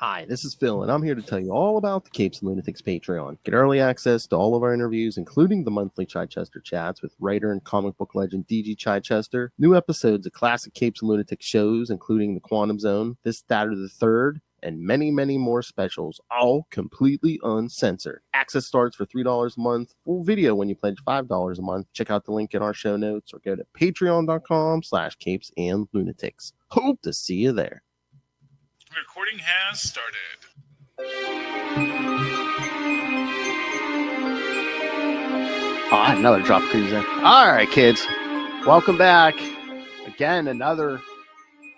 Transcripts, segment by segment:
Hi, this is Phil, and I'm here to tell you all about the Capes and Lunatics Patreon. Get early access to all of our interviews, including the monthly Chichester chats with writer and comic book legend DG Chichester, new episodes of classic Capes and Lunatics shows, including The Quantum Zone, This, That, or the Third, and many, many more specials, all completely uncensored. Access starts for $3 a month, full video when you pledge $5 a month. Check out the link in our show notes or go to patreon.com/capesandlunatics. Hope to see you there. Recording has started. Another drop cruise in. All right, kids. Welcome back. Again, another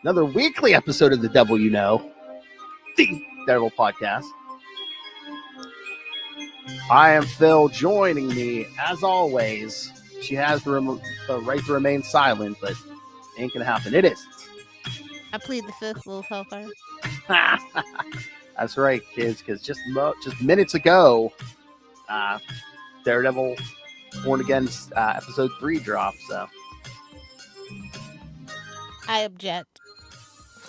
weekly episode of The Devil You Know, the Daredevil Podcast. I am Phil. Joining me, as always, she has the right to remain silent, but it ain't going to happen. It isn't. I plead the fifth, little helper. That's right, kids, because just minutes ago, Daredevil Born Again episode 3 dropped, so. I object.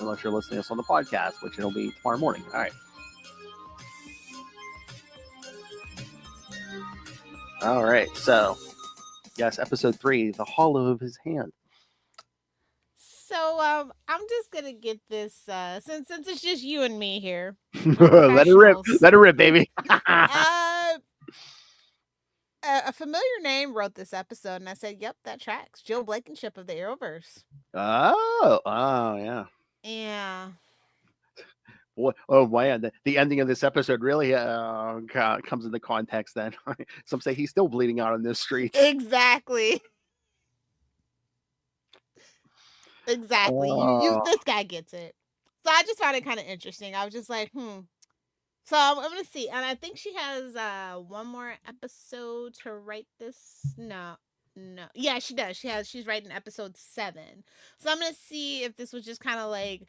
Unless you're listening to us on the podcast, which it'll be tomorrow morning. All right. All right, so, yes, episode 3, The Hollow of His Hand. So I'm just gonna get this since it's just you and me here. Let it rip, baby. A familiar name wrote this episode, and I said, "Yep, that tracks." Joe Blankenship of the Arrowverse. Oh, yeah. Yeah. Oh man, the ending of this episode really comes into context. Then some say he's still bleeding out on this street. Exactly. Exactly. This guy gets it. So I just found it kind of interesting. I was just like, So I'm gonna see, and I think she has one more episode to write this. No, yeah, she does. She's writing episode 7. So I'm gonna see if this was just kind of like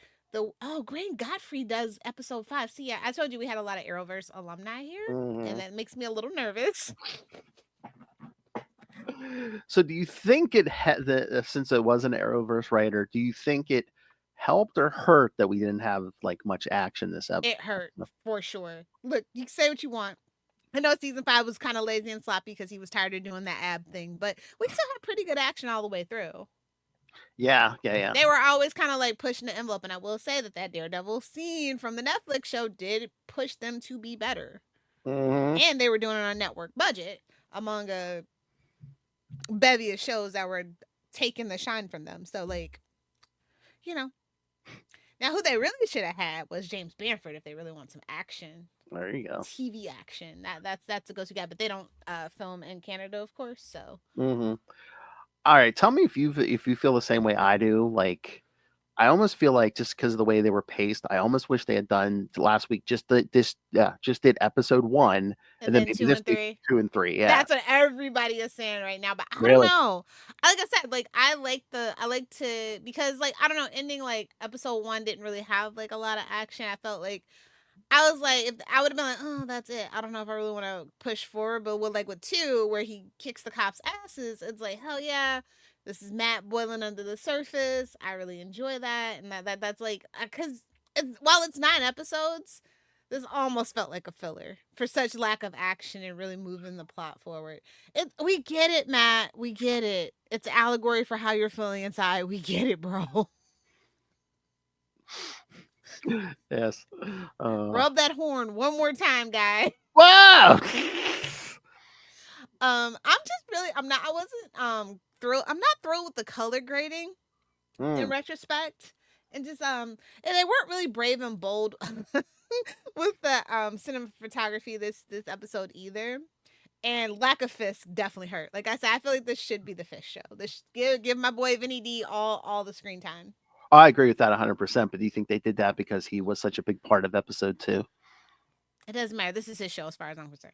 Grant Godfrey does episode 5. See, yeah, I told you we had a lot of Arrowverse alumni here, and that makes me a little nervous. So do you think it since it was an Arrowverse writer, do you think it helped or hurt that we didn't have like much action this episode? It hurt for sure. Look, you can say what you want. I know season 5 was kind of lazy and sloppy because he was tired of doing that ab thing, but we still had pretty good action all the way through. Yeah. They were always kind of like pushing the envelope, and I will say that Daredevil scene from the Netflix show did push them to be better. Mm-hmm. And they were doing it on a network budget among a bevy of shows that were taking the shine from them. So, like, now who they really should have had was James Bamford if they really want some action. There you go. TV action. That's a go-to guy, but they don't film in Canada, of course. So. Mm-hmm. All right, tell me if you feel the same way I do. Like, I almost feel like just because of the way they were paced, I almost wish they had done last week just did episode 1 and then maybe 2 this and 3. week 2 and 3. Yeah, that's what everybody is saying right now. But I don't know. Like I said, like I like to because like I don't know, ending like episode 1 didn't really have like a lot of action. I felt like I was like, if I would have been like, oh, that's it. I don't know if I really want to push forward, but with 2, where he kicks the cops' asses, it's like, hell yeah, this is Matt boiling under the surface. I really enjoy that, and that's like, because while it's 9 episodes, this almost felt like a filler for such lack of action and really moving the plot forward. We get it, Matt. We get it. It's allegory for how you're feeling inside. We get it, bro. Yes. Rub that horn one more time, guy. Wow. I wasn't thrilled. I'm not thrilled with the color grading in retrospect. And just and they weren't really brave and bold with the cinematography this episode either. And lack of Fisk definitely hurt. Like I said, I feel like this should be the Fisk show. This give my boy Vinny D all the screen time. I agree with that 100%, but do you think they did that because he was such a big part of episode 2? It doesn't matter. This is his show as far as I'm concerned.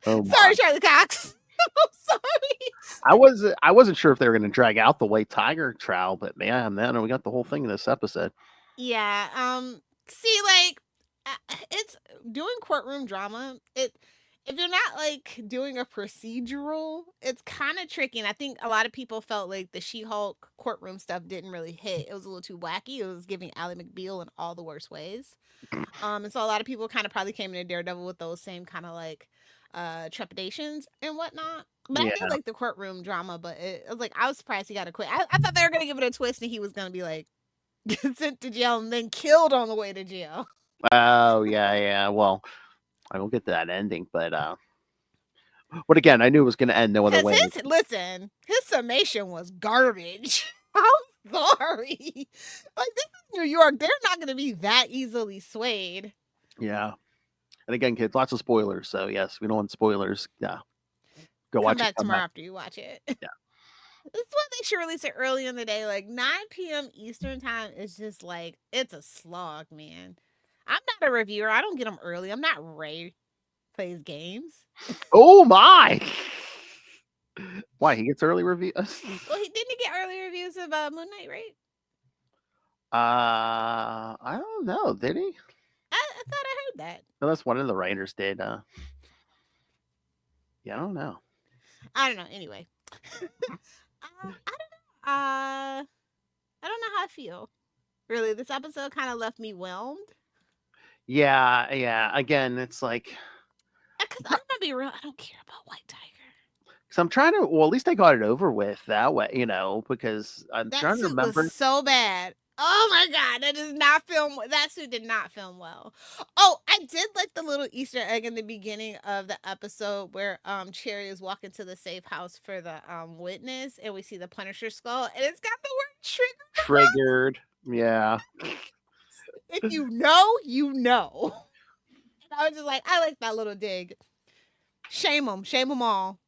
Sorry, Charlie Cox. I'm sorry. I wasn't sure if they were going to drag out the White Tiger trial, but man, we got the whole thing in this episode. Yeah. See, like, it's doing courtroom drama. if you're not like doing a procedural, it's kind of tricky. And I think a lot of people felt like the She-Hulk courtroom stuff didn't really hit. It was a little too wacky. It was giving Ally McBeal in all the worst ways. And so a lot of people kind of probably came into Daredevil with those same kind of like trepidations and whatnot. But I did like the courtroom drama, but it was like I was surprised he got to quit. I thought they were gonna give it a twist and he was gonna be like sent to jail and then killed on the way to jail. Oh yeah. Well, I will get to that ending, but again, I knew it was going to end no other way. His summation was garbage. I'm sorry. Like, this is New York. They're not going to be that easily swayed. Yeah. And again, kids, lots of spoilers. So yes, we don't want spoilers. Yeah. Go watch it. Come back tomorrow after you watch it. Yeah. This is why they should release it early in the day. Like 9 p.m. Eastern time is just like, it's a slog, man. I'm not a reviewer. I don't get them early. I'm not Ray plays games. Oh my! Why, he gets early reviews? Well, he didn't get early reviews of Moon Knight, right? I don't know. Did he? I thought I heard that. Unless one of the writers did. Yeah, I don't know. Anyway, I don't know. I don't know how I feel. Really, this episode kind of left me whelmed. Yeah. Again, it's like, because I'm gonna be real. I don't care about White Tiger. So I'm trying to. Well, at least I got it over with that way, because I'm trying to remember. Was so bad. Oh my god, that suit did not film well. Oh, I did like the little Easter egg in the beginning of the episode where Cherry is walking to the safe house for the witness, and we see the Punisher skull, and it's got the word triggered. Yeah. If you know, you know. And I was just like, I like that little dig. Shame them all.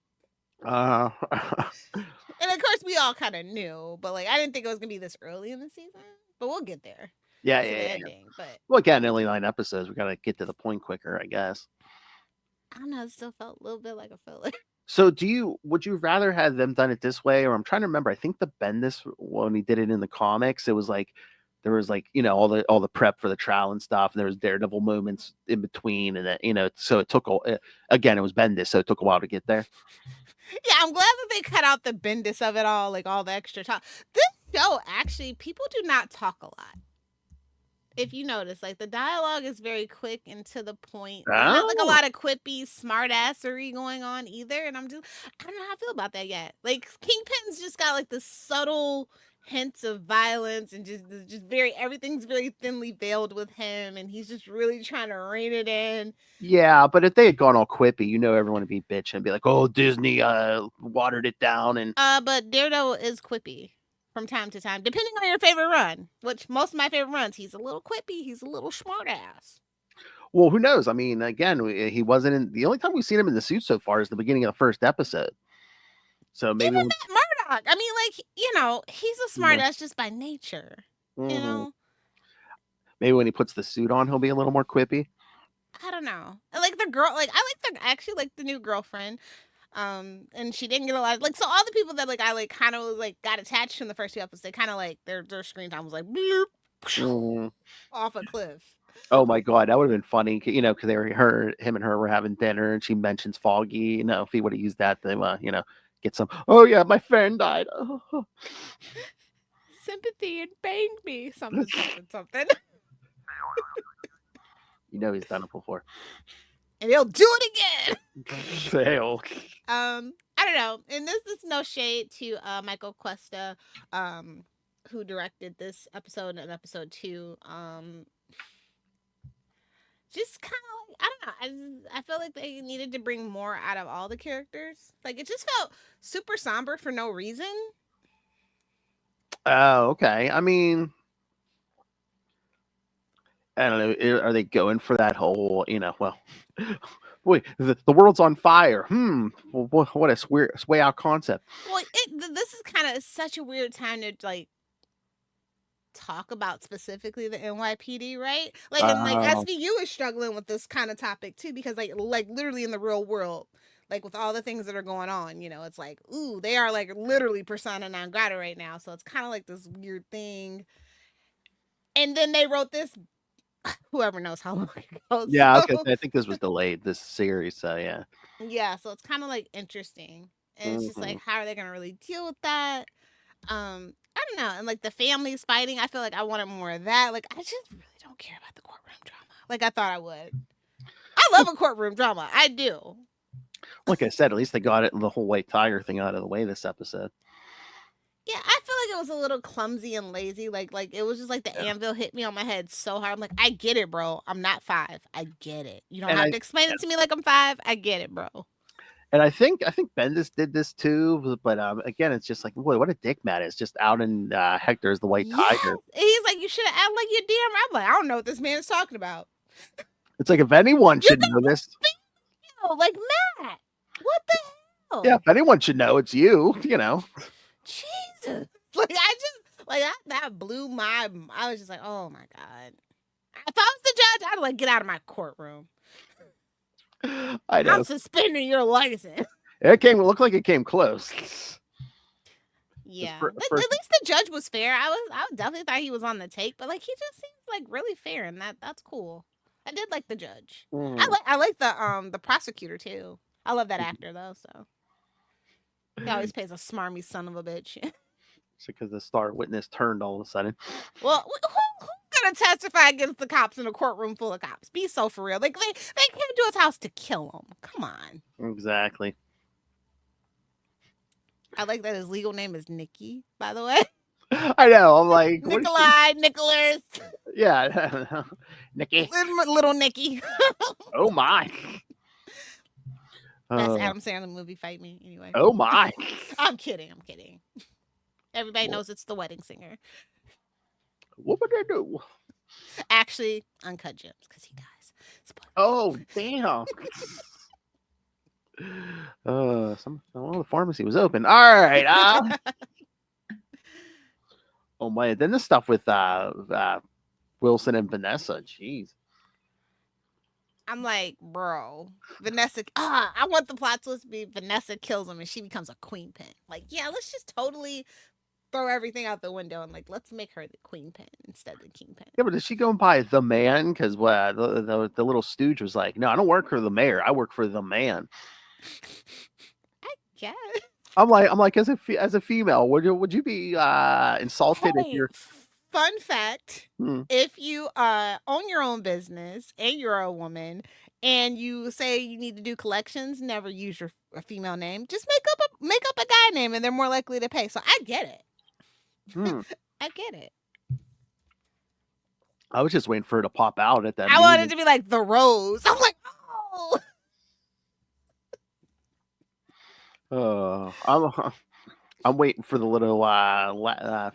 And of course, we all kind of knew, but like I didn't think it was gonna be this early in the season. But we'll get there. Yeah. Ending, but well, again, only 9 episodes. We gotta get to the point quicker, I guess. I don't know. It still felt a little bit like a filler. So, would you rather have them done it this way, or I'm trying to remember? I think the Bendis, when he did it in the comics, it was like there was like all the prep for the trial and stuff, and there was Daredevil moments in between, and then so it took again, it was Bendis, so it took a while to get there. Yeah, I'm glad that they cut out the Bendis of it all, like all the extra talk. This show, actually, people do not talk a lot. If you notice, like the dialogue is very quick and to the point. There's not like a lot of quippy smartassery going on either. And I don't know how I feel about that yet. Like Kingpin's just got like the subtle hints of violence and just everything's very thinly veiled with him, and he's just really trying to rein it in. Yeah, but if they had gone all quippy, everyone would be bitching and be like, "Oh, Disney watered it down." And but Daredevil is quippy from time to time, depending on your favorite run. Which most of my favorite runs, he's a little quippy, he's a little smart ass. Well, who knows? I mean, again, he wasn't in. The only time we've seen him in the suit so far is the beginning of the first episode. So maybe even Murdoch. I mean, like, he's a smart ass just by nature. Mm-hmm. Maybe when he puts the suit on, he'll be a little more quippy. I don't know. Like the girl, I actually like the new girlfriend. And she didn't get a lot. Like, so all the people that I kind of was got attached in the first 2 episodes, they kind of their screen time was bloop, off a cliff. Oh my god, that would have been funny, because him and her were having dinner, and she mentions Foggy. If he would have used that to, get some. Oh yeah, my friend died. Sympathy and banged me. Something. He's done it before. And he'll do it again. Fail. I don't know. And this is no shade to Michael Cuesta, who directed this episode and episode 2. Just kind of I don't know. I feel like they needed to bring more out of all the characters. Like, it just felt super somber for no reason. Oh, okay. I mean, I don't know. Are they going for that whole, well, boy, the world's on fire. What a way out concept. Well, this is kind of such a weird time to talk about specifically the NYPD, right? And SVU is struggling with this kind of topic too, because like literally in the real world, like with all the things that are going on, it's like, ooh, they are literally persona non grata right now. So it's kind of like this weird thing. And then they wrote this whoever knows how long it goes. Yeah, I was So, gonna say, I think this was delayed, this series, so yeah. yeah, so it's kind of like interesting. And it's just like, Mhm. how are they going to really deal with that? I don't know. And like the families fighting, I feel like I wanted more of that. Like, I just really don't care about the courtroom drama like I thought I would. I love a courtroom drama. I do. Like I said, at least they got it the whole white tiger thing out of the way this episode. Yeah, I feel like it was a little clumsy and lazy. Like it was just like the Yeah. anvil hit me on my head so hard. I'm like, I get it, bro. I'm not 5. I get it. You don't And have I to explain it to me like I'm 5. I get it, bro. and I think Bendis did this too, but again, it's just like, boy, what a dick Matt is, just out in Hector as the white Yes. tiger. He's like, you should have acted like your damn. I'm like, I don't know what this man is talking about. It's like, if anyone You should know this, like, Matt, what the hell? yeah, if anyone should know, it's you. You know. Jesus. Like, I just, like, that blew my, I was just like, oh my God. If I was the judge, I'd like, get out of my courtroom. I know. I'm suspending your license. It looked like it came close. Yeah. For- But for- at least the judge was fair. I definitely thought he was on the take, but like he just seems like really fair, and that's cool. I did like the judge. Mm. I like the prosecutor too. I love that actor though, so he always plays a smarmy son of a bitch. It's because the star witness turned all of a sudden. Well, who's gonna testify against the cops in a courtroom full of cops? Be so for real. Like they came to his house to kill him. Come on. Exactly. I like that his legal name is Nikki, by the way. I know. I'm like, what is Nikolai, Nicholas, she- yeah, Nikki. little Nikki. Oh my. Best Adam Sandler movie, fight me. Anyway. Oh my. I'm kidding. Everybody knows it's The Wedding Singer. What would they do? Actually, Uncut Gems, because he dies. Spoiler. Oh damn. The pharmacy was open. All right. Oh my. Then the stuff with Wilson and Vanessa. Jeez. I'm like, bro, Vanessa. I want the plot twist to be Vanessa kills him and she becomes a queen pin. Like, yeah, let's just totally throw everything out the window and like let's make her the queen pin instead of the king pin. Yeah, but is she going by the man? Because the little stooge was like, no, I don't work for the mayor. I work for the man. I guess. I'm like, as a female, would you be insulted if you're? Fun fact: Hmm. if you own your own business and you're a woman and you say you need to do collections, never use a female name. Just make up a guy name, and they're more likely to pay. So I get it. I get it. I was just waiting for her to pop out at that. I wanted to be like the Rose. I'm like, oh. I'm waiting for the little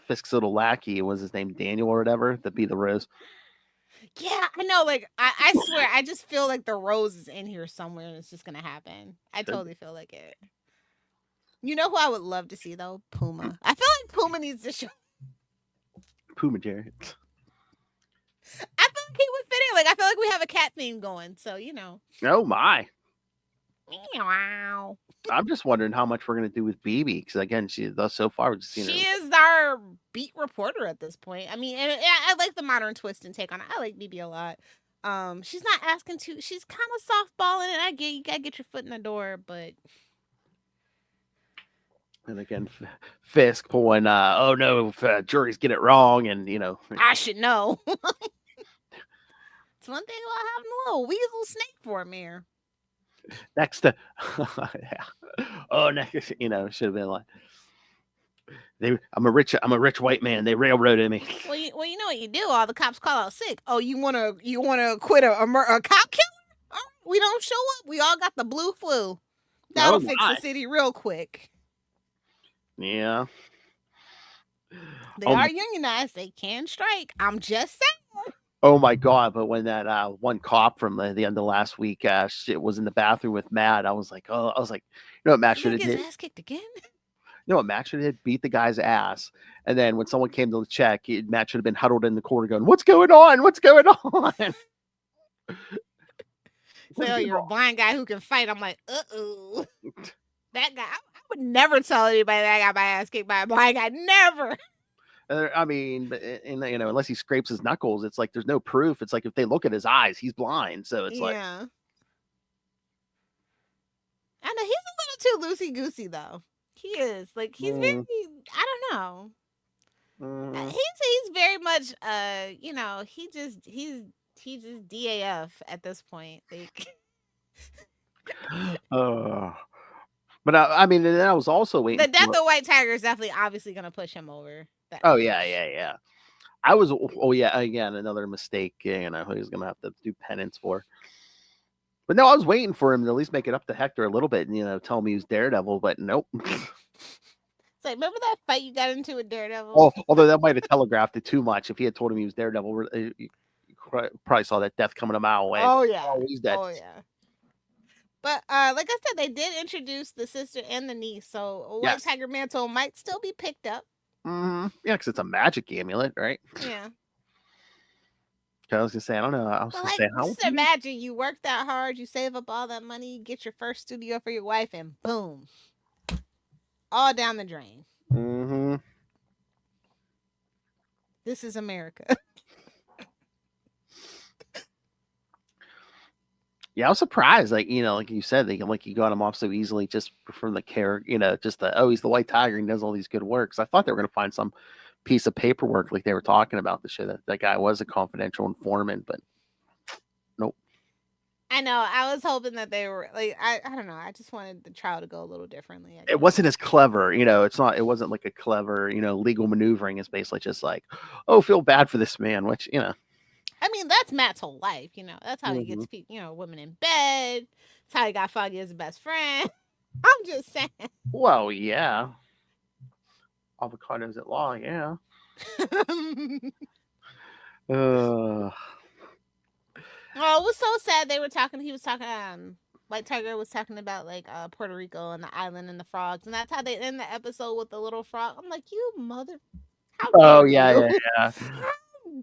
Fisk's little lackey. Was his name Daniel or whatever? To be the Rose. yeah, I know. Like, I swear, I just feel like the Rose is in here somewhere, and it's just gonna happen. I totally feel like it. You know who I would love to see though? Puma. I feel like Puma needs to show. Puma Jerry. I feel like he would fit in. Like, I feel like we have a cat theme going, so you know. Oh my. Wow. I'm just wondering how much we're gonna do with BB, because again, so far we've just seen She her. is our beat reporter at this point. I mean, and I like the modern twist and take on it. I like BB a lot. She's not asking too. She's kind of softballing it. I get you gotta get your foot in the door, but. And again, Fisk pulling, oh no, if, juries get it wrong, and you know, I should know. It's one thing about having a little weasel snake for a mirror. next to, yeah. Oh, next, you know, should have been like, I'm a rich white man. They railroaded me. Well, you know what you do. All the cops call out sick. Oh, you wanna quit a cop killer? Oh, we don't show up. We all got the blue flu. That'll fix the city real quick. Yeah. They are unionized. They can strike. I'm just saying. Oh my god! But when that one cop from the end of last week was in the bathroom with Matt, I was like, you know what Matt should have did? did? His ass kicked again. You know what Matt should have beat the guy's ass, and then when someone came to check, Matt should have been huddled in the corner going, "What's going on? What's going on?" So you're a blind guy who can fight. I'm like, uh-oh. That guy, I would never tell anybody that I got my ass kicked by a blind guy. Never. I mean, unless he scrapes his knuckles, it's like there's no proof. It's like if they look at his eyes, he's blind. So it's like, yeah. I know he's a little too loosey goosey though. He is like he's very. I don't know. He's very much he's just DAF at this point. Like but I mean, and I was also waiting. the death of White Tiger is definitely obviously gonna push him over. Oh yeah. I was again another mistake. He's gonna have to do penance for. But no, I was waiting for him to at least make it up to Hector a little bit and tell me he was Daredevil. But nope. It's like, remember that fight you got into with Daredevil? Oh, although that might have telegraphed it too much. If he had told him he was Daredevil, you probably saw that death coming a mile away. Oh yeah. Oh, he's dead. Oh yeah. But like I said, they did introduce the sister and the niece, so White Tiger Mantle might still be picked up. Yeah, because it's a magic amulet, right? Yeah. I was gonna say, I don't know. I was gonna say, how? Just imagine you work that hard, you save up all that money, you get your first studio for your wife, and boom, all down the drain. This is America. Yeah, I was surprised. Like you said, you got him off so easily just from the care. Just he's the White Tiger and does all these good works. I thought they were gonna find some piece of paperwork like they were talking about the show that guy was a confidential informant, but nope. I know. I was hoping that they were like I don't know. I just wanted the trial to go a little differently. It wasn't as clever, it wasn't like a clever, legal maneuvering. It's basically just like, oh, feel bad for this man, which, I mean, that's Matt's whole life, That's how he gets people, women in bed. That's how he got Foggy as a best friend. I'm just saying. Well, yeah. Avocados at law, yeah. Oh, it was so sad. He was talking, White Tiger was talking about like Puerto Rico and the island and the frogs, and that's how they end the episode with the little frog. I'm like, you mother, how dare you? Yeah. How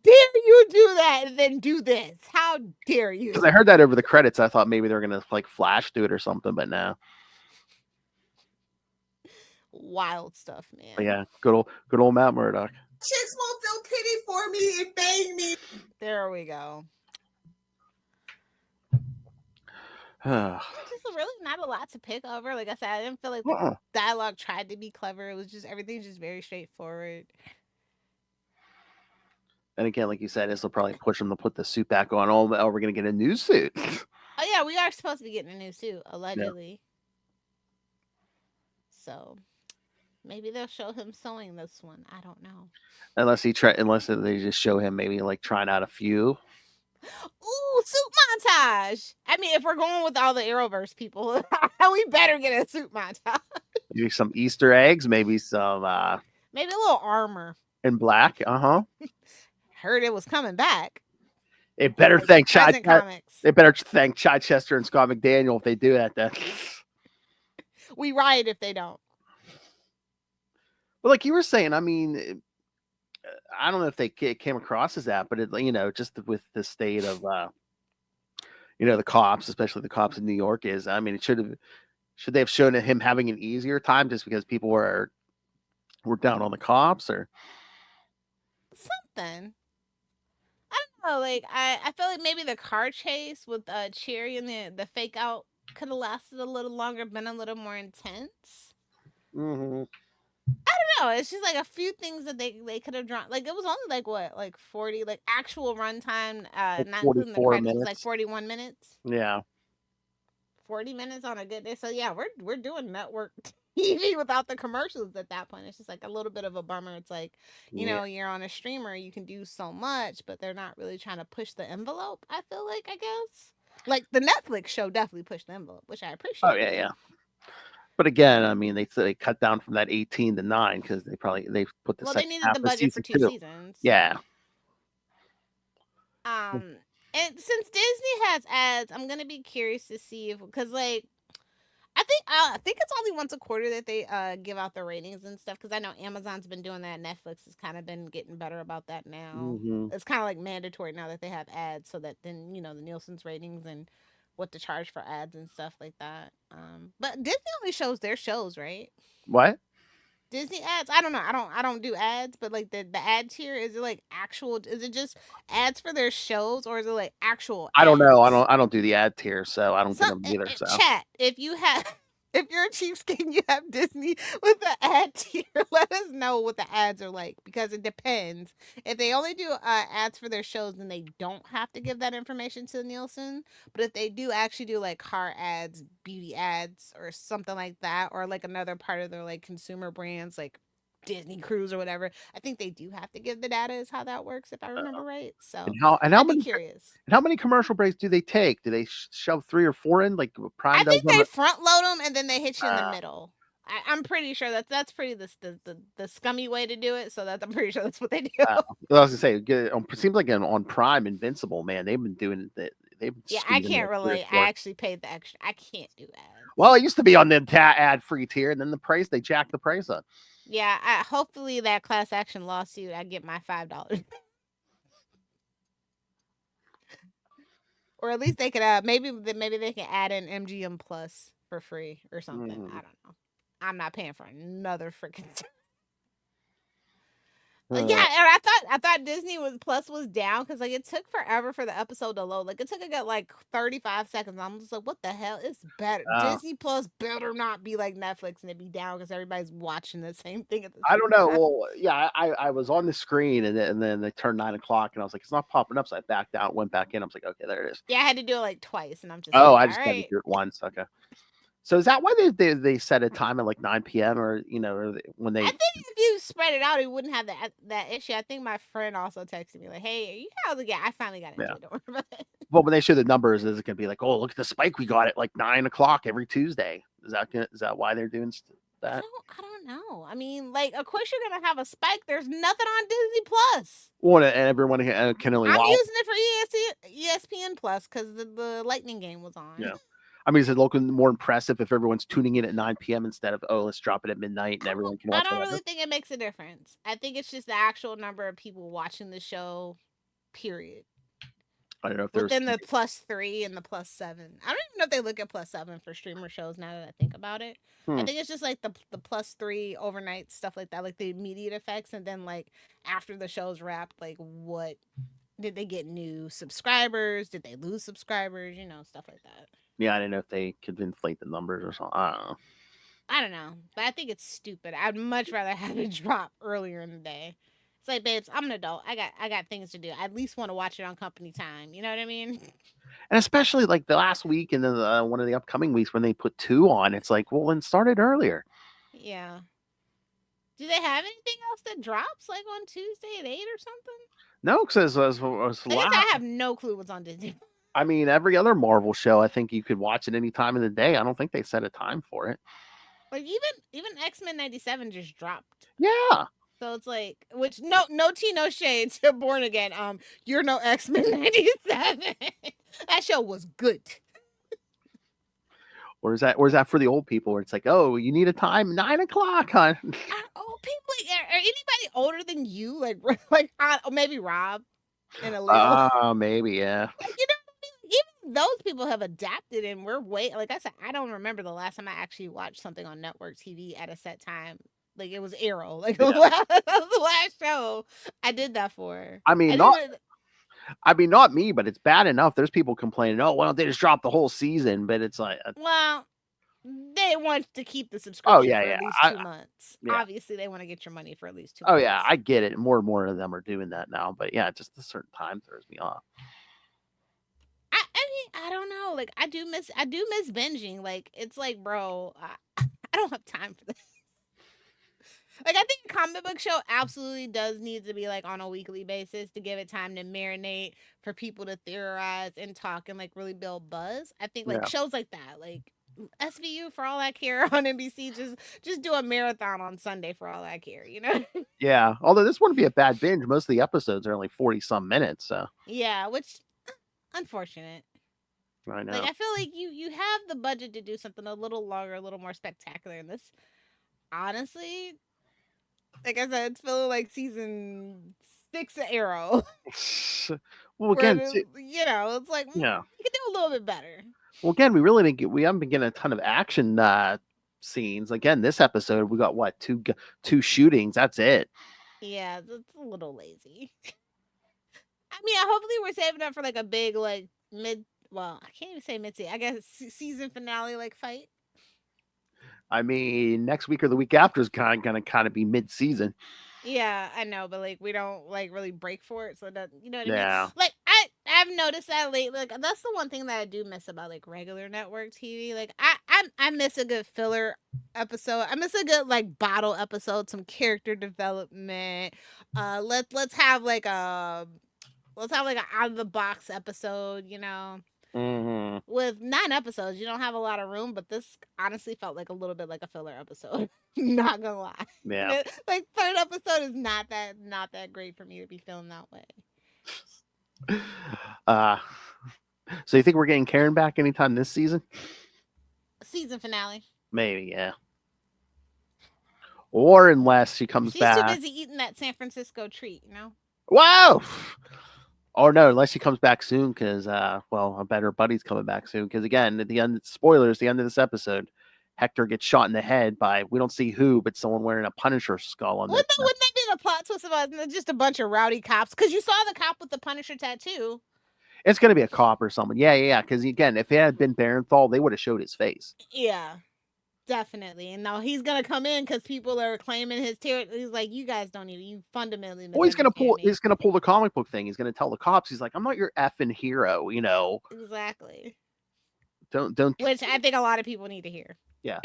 dare you do that and then do this? How dare you? Because I heard that over the credits. I thought maybe they were gonna like flash do it or something, but no. Wild stuff, man. But yeah, good old Matt Murdock. Chicks won't feel pity for me and bang me. There we go. Just really not a lot to pick over. Like I said, I didn't feel like the dialogue tried to be clever. It was just everything's just very straightforward. And again, like you said, this will probably push them to put the suit back on. Oh, we're gonna get a new suit. Oh yeah, we are supposed to be getting a new suit, allegedly. Yeah. So maybe they'll show him sewing this one. I don't know. Unless they just show him maybe like trying out a few. Ooh, suit montage. I mean, if we're going with all the Arrowverse people, we better get a suit montage. Maybe some Easter eggs, maybe some maybe a little armor. In black, Heard it was coming back. They better thank They better thank Chichester and Scott McDaniel if they do that. Then we riot if they don't. But like you were saying, I mean, I don't know if they came across as that, but just with the state of the cops, especially the cops in New York, I mean, should they have shown him having an easier time just because people were down on the cops or something? I don't know. Like I feel like maybe the car chase with Cherry and the fake out could have lasted a little longer, been a little more intense. I don't know. It's just like a few things that they could have drawn. Like it was only like 40 like actual runtime, not including the credits, was like 41 minutes. Yeah. 40 minutes on a good day. So yeah, we're doing network TV without the commercials at that point. It's just like a little bit of a bummer. It's like, you're on a streamer, you can do so much, but they're not really trying to push the envelope, I feel like, I guess. Like the Netflix show definitely pushed the envelope, which I appreciate. Oh yeah. But again, I mean, they cut down from that 18 to 9 because they put the they needed the budget for 2 seasons. Yeah. And since Disney has ads, I'm gonna be curious to see because like I think it's only once a quarter that they give out the ratings and stuff because I know Amazon's been doing that. Netflix has kind of been getting better about that now. It's kind of like mandatory now that they have ads so that then the Nielsen's ratings and what to charge for ads and stuff like that. But Disney only shows their shows, right? What? Disney ads? I don't know. I don't do ads, but like the ad tier, is it like actual? Is it just ads for their shows, or is it like actual? I don't know. ads? I don't do the ad tier, so I don't So get them either. So chat, if you have, if you're a cheapskate and you have Disney with the ad tier, let us know what the ads are like, because it depends. If they only do ads for their shows, then they don't have to give that information to Nielsen. But if they do actually do like car ads, beauty ads, or something like that, or like another part of their like consumer brands, like Disney Cruise or whatever, I think they do have to give the data, is how that works, if I remember right. So how I'd be many curious. and how many commercial breaks do they take? Do they shove 3 or 4 in like Prime I does think on they the? front load them and then they hit you in the Uh, middle. I'm pretty sure that's pretty the scummy way to do it. So I'm pretty sure that's what they do. I was gonna say, seems like on Prime Invincible, man, they've been doing that. They've been Yeah, I squeezing can't like 3 or relate. I 4. actually paid the extra. I can't do ads. Well, it used to be on the ad free tier, and then the price they jacked the price up. Yeah, hopefully that class action lawsuit, I get my $5. Or at least they could maybe they can add in MGM Plus for free or something. I don't know. I'm not paying for another freaking. Yeah, and I thought Disney Plus was down, because like it took forever for the episode to load. Like it took like 35 seconds. I'm just like, what the hell? It's better. Disney Plus better not be like Netflix and it be down because everybody's watching the same thing at the same I don't know. time. Well, yeah, I was on the screen, and then they turned 9 o'clock, and I was like, it's not popping up. So I backed out, went back in. I was like, okay, there it is. Yeah, I had to do it like twice, and I'm just Oh, like, I all just had to right. do it once. Okay. So is that why they set a time at like 9 p.m. or when they? I think if you spread it out, it wouldn't have that issue. I think my friend also texted me like, "Hey, you guys, yeah, I finally got into it. Don't worry about it." Well, when they show the numbers, is it going to be like, oh, look at the spike we got at like 9 o'clock every Tuesday? Is that why they're doing that? I don't know. I mean, like, of course you're gonna have a spike. There's nothing on Disney Plus. Well, and everyone can only I'm watch. using it for ESPN Plus because the Lightning game was on. Yeah. I mean, is it looking more impressive if everyone's tuning in at 9 p.m. instead of, oh, let's drop it at midnight and everyone can watch it? I don't really think it makes a difference. I think it's just the actual number of people watching the show, period. I don't know if there's within the +3 and the +7. I don't even know if they look at +7 for streamer shows now that I think about it. I think it's just like the +3 overnight stuff like that, like the immediate effects, and then like after the show's wrapped, like what did they get new subscribers? Did they lose subscribers? Stuff like that. Yeah, I didn't know if they could inflate the numbers or something. I don't know, but I think it's stupid. I'd much rather have it drop earlier in the day. It's like, babes, I'm an adult. I got things to do. I at least want to watch it on company time. You know what I mean? And especially like the last week and then one of the upcoming weeks when they put 2 on, it's like, well, then start it earlier. Yeah. Do they have anything else that drops like on Tuesday at 8 or something? No, because I have no clue what's on Disney. I mean, every other Marvel show, I think you could watch it any time of the day. I don't think they set a time for it. Like even X-Men 97 just dropped. Yeah. So it's like, which no tea, no shade to Born Again. You're no X-Men 97. That show was good. Or is that for the old people where it's like, oh, you need a time 9 o'clock, huh? Old people, are anybody older than you? Like maybe Rob and Aaliyah. Maybe, yeah. Like, even those people have adapted, and we're like I said, I don't remember the last time I actually watched something on network TV at a set time. Like it was Arrow. Like that was the last show I did that for. I mean, not me, but it's bad enough. There's people complaining, oh, why don't they just drop the whole season? But it's like, well, they want to keep the subscription for at least 2 months. Yeah. Obviously, they want to get your money for at least 2 months. months. Oh yeah, I get it. More and more of them are doing that now. But yeah, just a certain time throws me off. I mean, I don't know. Like I do miss binging. Like it's like, bro, I don't have time for this. Like I think a comic book show absolutely does need to be like on a weekly basis to give it time to marinate, for people to theorize and talk and like really build buzz. I think like shows like that, like SVU for all I care on NBC, just do a marathon on Sunday for all I care, Yeah, although this wouldn't be a bad binge. Most of the episodes are only 40 some minutes, so yeah, which unfortunate. I know. Like I feel like you have the budget to do something a little longer, a little more spectacular, and this honestly, like I said, it's feeling like season 6 of Arrow. Well, again, it's like, you could do a little bit better. Well, again, we haven't been getting a ton of action scenes. Again, this episode we got what two shootings. That's it. Yeah, it's a little lazy. I mean, hopefully we're saving up for like a big like mid. Well, I can't even say mid season. I guess season finale like fight. I mean, next week or the week after is gonna be mid season. Yeah, I know, but like we don't like really break for it, so that you know what I mean. Yeah. Like I've noticed that lately. Like that's the one thing that I do miss about like regular network TV. Like I miss a good filler episode. I miss a good like bottle episode, some character development. Let's have like a out of the box episode. You know. Mm-hmm. With 9 episodes, you don't have a lot of room, but this honestly felt like a little bit like a filler episode. Not gonna lie. Yeah. Like third episode is not that great for me to be feeling that way. So you think we're getting Karen back anytime this season? Season finale. Maybe, yeah. Or unless she comes She's back. too busy eating that San Francisco treat, you know? Wow. Or no, unless she comes back soon, because well, I bet her buddy's coming back soon. Because again, at the end, spoilers, the end of this episode, Hector gets shot in the head by we don't see who, but someone wearing a Punisher skull on. Wouldn't that be the plot twist about just a bunch of rowdy cops? Because you saw the cop with the Punisher tattoo. It's gonna be a cop or someone. Yeah. Because again, if it had been Barenthal, they would have showed his face. Yeah. Definitely. And now he's gonna come in because people are claiming his territory. He's like, you guys don't even you fundamentally Well, he's gonna pull the comic book thing. He's gonna tell the cops, he's like, I'm not your effing hero, you know. Exactly. Don't Which I think a lot of people need to hear. Yeah.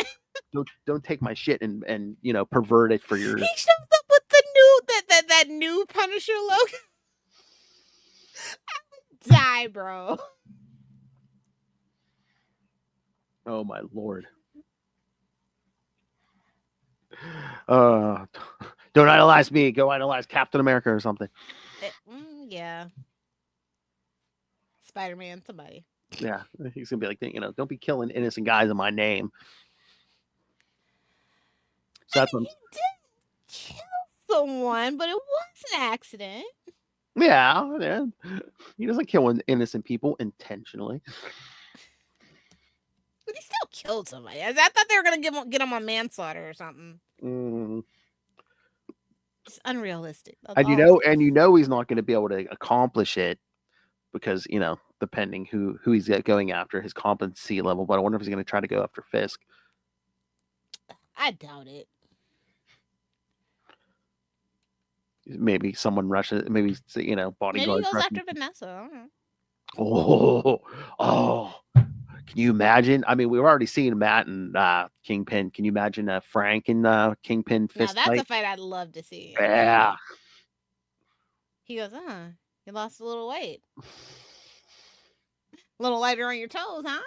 don't take my shit and you know, pervert it for your. He shows up with the new that new Punisher logo. I would die, bro. Oh my lord. Don't idolize me. Go idolize Captain America or something. Yeah. Spider-Man, somebody. Yeah, he's gonna be like, you know, don't be killing innocent guys in my name. So that's he did kill someone, but it was an accident. Yeah. He doesn't kill innocent people intentionally. But he still killed somebody. I thought they were gonna get him on manslaughter or something. It's unrealistic. And you know he's not going to be able to accomplish it because, you know, depending who he's going after, his competency level. But I wonder if he's going to try to go after Fisk. I doubt it. Maybe someone rushes. Maybe, you know, bodyguards. Maybe he goes after Vanessa. I don't know. Oh. Can you imagine? I mean, we've already seen Matt and Kingpin. Can you imagine Frank and Kingpin fist Now that's fight? a fight I'd love to see. Yeah. He goes, you lost a little weight. A little lighter on your toes, huh?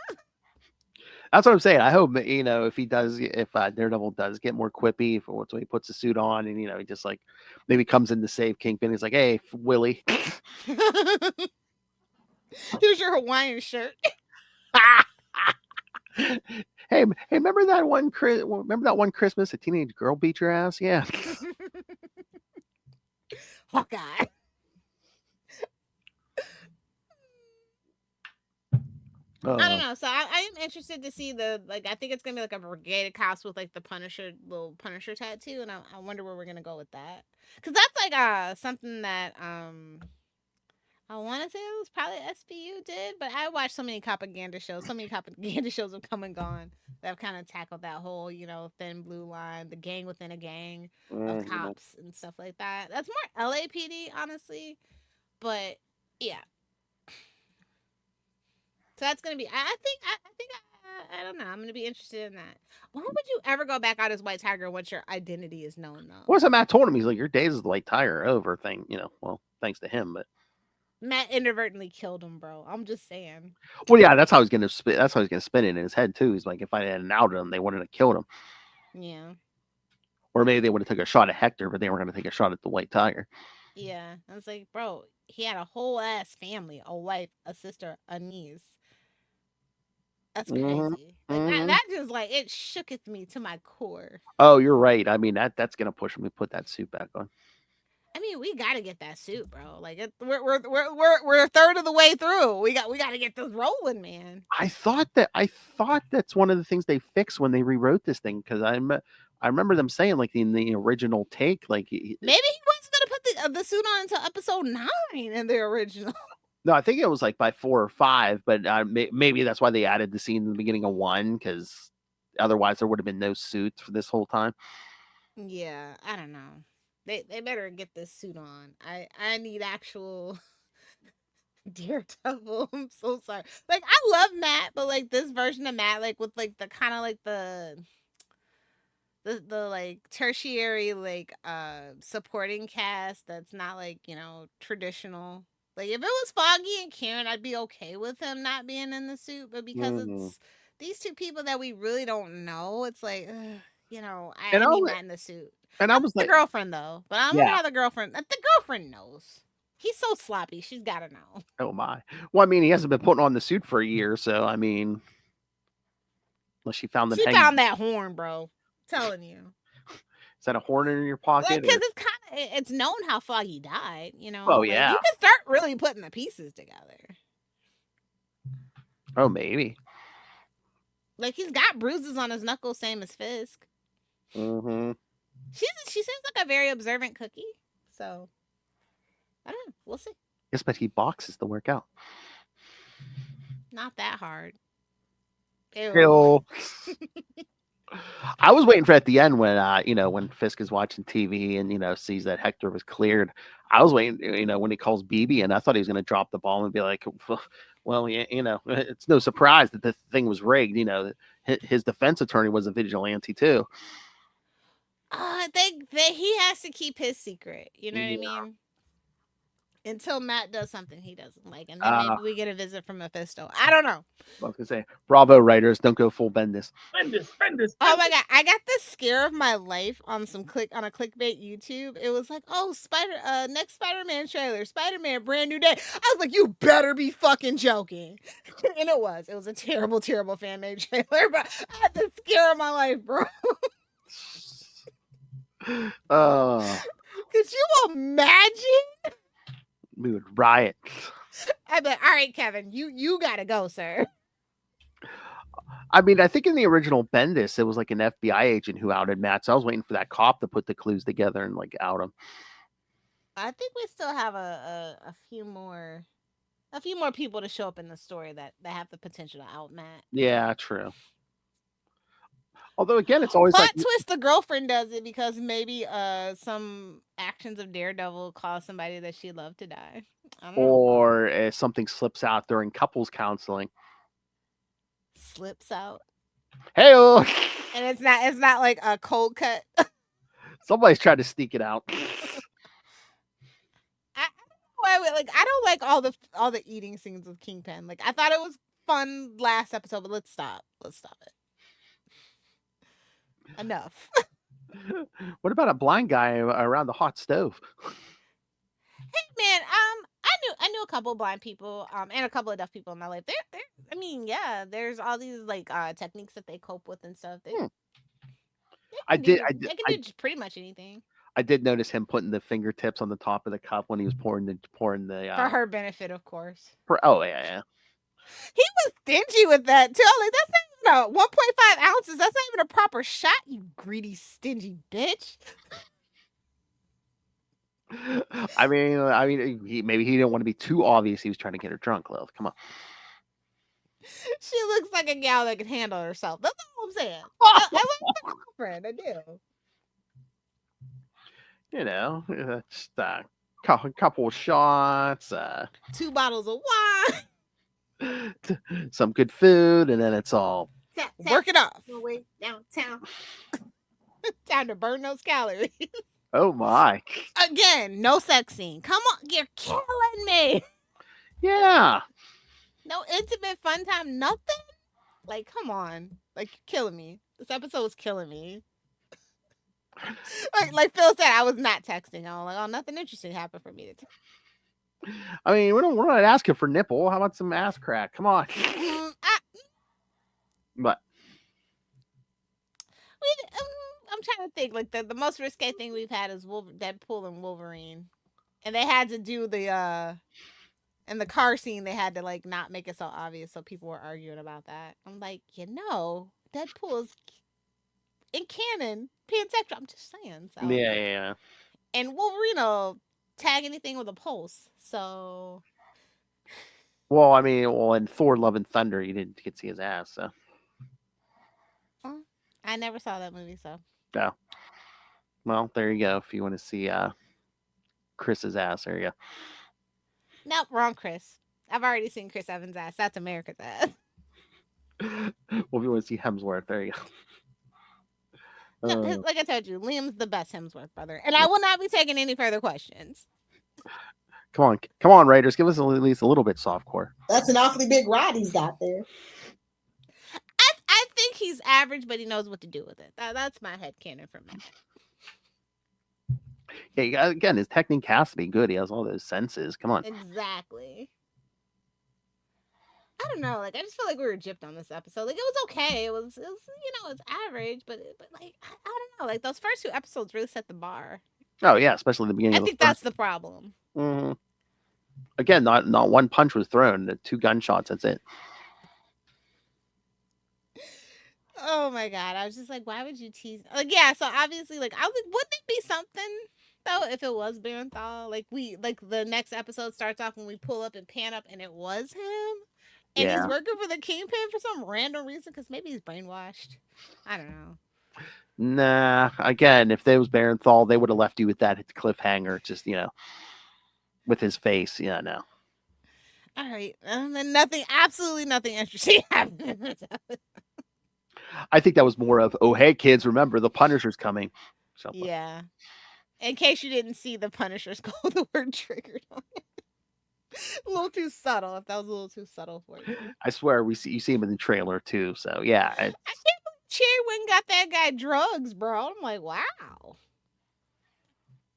That's what I'm saying. I hope, you know, if Daredevil does get more quippy, when he puts the suit on and, you know, he just like maybe comes in to save Kingpin. He's like, hey, Willie. Here's your Hawaiian shirt. Hey, remember that one Christmas a teenage girl beat your ass? Yeah. Hawkeye. I don't know. So I am interested to see I think it's gonna be like a brigade of cops with like the little Punisher tattoo, and I wonder where we're gonna go with that. Because that's like something that I want to say it was probably SVU did, but I watched so many propaganda shows. So many propaganda shows have come and gone that have kind of tackled that whole, you know, thin blue line, the gang within a gang of cops and stuff like that. That's more LAPD, honestly. But yeah. So that's gonna be. I don't know. I'm gonna be interested in that. Why would you ever go back out as White Tiger once your identity is known, though? What's that Matt told him? He's like, your days as the White Tiger are over. Thing, you know. Well, thanks to him, but. Matt inadvertently killed him, bro. I'm just saying. Well, yeah, that's how he's gonna spin. That's how he's gonna spin it in his head too. He's like, if I hadn't outed him, they wouldn't have killed him. Yeah. Or maybe they would have took a shot at Hector, but they were gonna take a shot at the White Tiger. Yeah, I was like, bro, he had a whole ass family, a wife, a sister, a niece. That's crazy. Like that just like it shooketh me to my core. Oh, you're right. I mean that's gonna push him to put that suit back on. I mean, we gotta get that suit, bro. Like we're a third of the way through. We gotta get this rolling, man. I thought that's one of the things they fixed when they rewrote this thing, because I remember them saying, like, in the original take, like, Maybe he wasn't gonna put the suit on until episode 9 in the original. no, I think it was like by 4 or 5, but maybe that's why they added the scene in the beginning of 1, because otherwise there would have been no suit for this whole time. Yeah, I don't know. They better get this suit on. I need actual Daredevil. I'm so sorry. Like, I love Matt, but like this version of Matt, like with like the kind of like the like tertiary like supporting cast that's not like, you know, traditional. Like if it was Foggy and Karen, I'd be okay with him not being in the suit, but because it's these two people that we really don't know, it's like, you know, I need Matt in the suit. And I was the like, girlfriend though, but I'm gonna have the girlfriend. The girlfriend knows. He's so sloppy. She's gotta know. oh my. Well, I mean, he hasn't been putting on the suit for a year, so I mean, unless she found found that horn, bro. I'm telling you. Is that a horn in your pocket? Because it's known how Foggy died. You know. Oh like, yeah. You can start really putting the pieces together. Oh, maybe. Like he's got bruises on his knuckles, same as Fisk. Mm-hmm. She seems like a very observant cookie. So I don't know. We'll see. Yes, but he boxes to work out. Not that hard. Ew. I was waiting for at the end when when Fisk is watching TV and sees that Hector was cleared. I was waiting, when he calls BB, and I thought he was going to drop the ball and be like, well, yeah, it's no surprise that the thing was rigged. His defense attorney was a vigilante too. He has to keep his secret. You know what I mean? Until Matt does something he doesn't like, and then maybe we get a visit from Mephisto. I don't know. I was gonna say, bravo, writers, don't go full Bendis. Bendis. Oh my god, I got the scare of my life on a clickbait YouTube. It was like, oh, next Spider-Man trailer, Spider-Man, brand new day. I was like, you better be fucking joking, and it was a terrible, terrible fan made trailer, but I had the scare of my life, bro. Could you imagine? We would riot. I'd be like, all right, Kevin, you gotta go, sir. I mean, I think in the original Bendis, it was like an FBI agent who outed Matt. So I was waiting for that cop to put the clues together and like out him. I think we still have a few more people to show up in the story that have the potential to out Matt. Yeah, true. Although again, it's always plot twist. The girlfriend does it because maybe some actions of Daredevil cause somebody that she loved to die, or something slips out during couples counseling. Slips out. Hey-o! And it's not like a cold cut. Somebody's trying to sneak it out. I don't like all the eating scenes with Kingpin. Like I thought it was fun last episode, but let's stop it. Enough. What about a blind guy around the hot stove? Hey man, I knew a couple of blind people, and a couple of deaf people in my life. There's all these like techniques that they cope with and stuff. They can do pretty much anything. I did notice him putting the fingertips on the top of the cup when he was pouring the for her benefit, of course. Oh yeah. He was stingy with that too. Like that's not even 1.5 ounces. That's not even a proper shot. You greedy, stingy bitch. I mean, maybe he didn't want to be too obvious. He was trying to get her drunk, Lilith. Come on. She looks like a gal that can handle herself. That's all I'm saying. I like my girlfriend. I do. Just a couple of shots. 2 bottles of wine. Some good food, and then it's all work it off. No way downtown. Time to burn those calories. Oh my! Again, no sex scene. Come on, you're killing me. Yeah. No intimate fun time, nothing. Like, come on, like you're killing me. This episode was killing me. like Phil said, I was not texting. I was like, oh, nothing interesting happened for me to text. I mean, we're not asking for nipple. How about some ass crack? Come on. But I'm trying to think. Like the most risque thing we've had is Deadpool and Wolverine, and they had to do the in the car scene. They had to like not make it so obvious, so people were arguing about that. I'm like, Deadpool is in canon pansexual. I'm just saying. So Yeah. and Wolverine will tag anything with a pulse. So Well, I mean, in Thor: Love and Thunder, you didn't get to see his ass, so. I never saw that movie, so. Yeah. Well, there you go. If you want to see Chris's ass, there you Nope, wrong Chris. I've already seen Chris Evans' ass. That's America's ass. go. Well, if you want to see Hemsworth, there you go. No, like I told you, Liam's the best Hemsworth brother. And I will not be taking any further questions. Come on, writers. Give us at least a little bit softcore. That's an awfully big rod he's got there. I think he's average, but he knows what to do with it. That's my headcanon for Matt. Yeah, again, his technique has to be good. He has all those senses. Come on. Exactly. I don't know. Like, I just feel like we were gypped on this episode. Like, it was okay. It was it's average, but like, I don't know. Like, those first 2 episodes really set the bar. Oh yeah, especially the beginning. I think that's the problem. Mm-hmm. Again, not one punch was thrown. The 2 gunshots. That's it. Oh my god! I was just like, why would you tease? Like, yeah. So obviously, like, I was like, wouldn't it be something though if it was Barenthal? Like the next episode starts off when we pull up and pan up, and it was him, and he's working for the Kingpin for some random reason because maybe he's brainwashed. I don't know. Nah. Again, if they was Barenthal, they would have left you with that cliffhanger. Just with his face. Yeah, no. All right, and then absolutely nothing interesting happened. I think that was more of, oh, hey, kids, remember, the Punisher's coming. So, yeah. In case you didn't see the Punisher's call the word triggered on it. A little too subtle, if that was a little too subtle for you. I swear, you see him in the trailer, too. So, yeah. I can't believe Cherry went got that guy drugs, bro. I'm like, wow.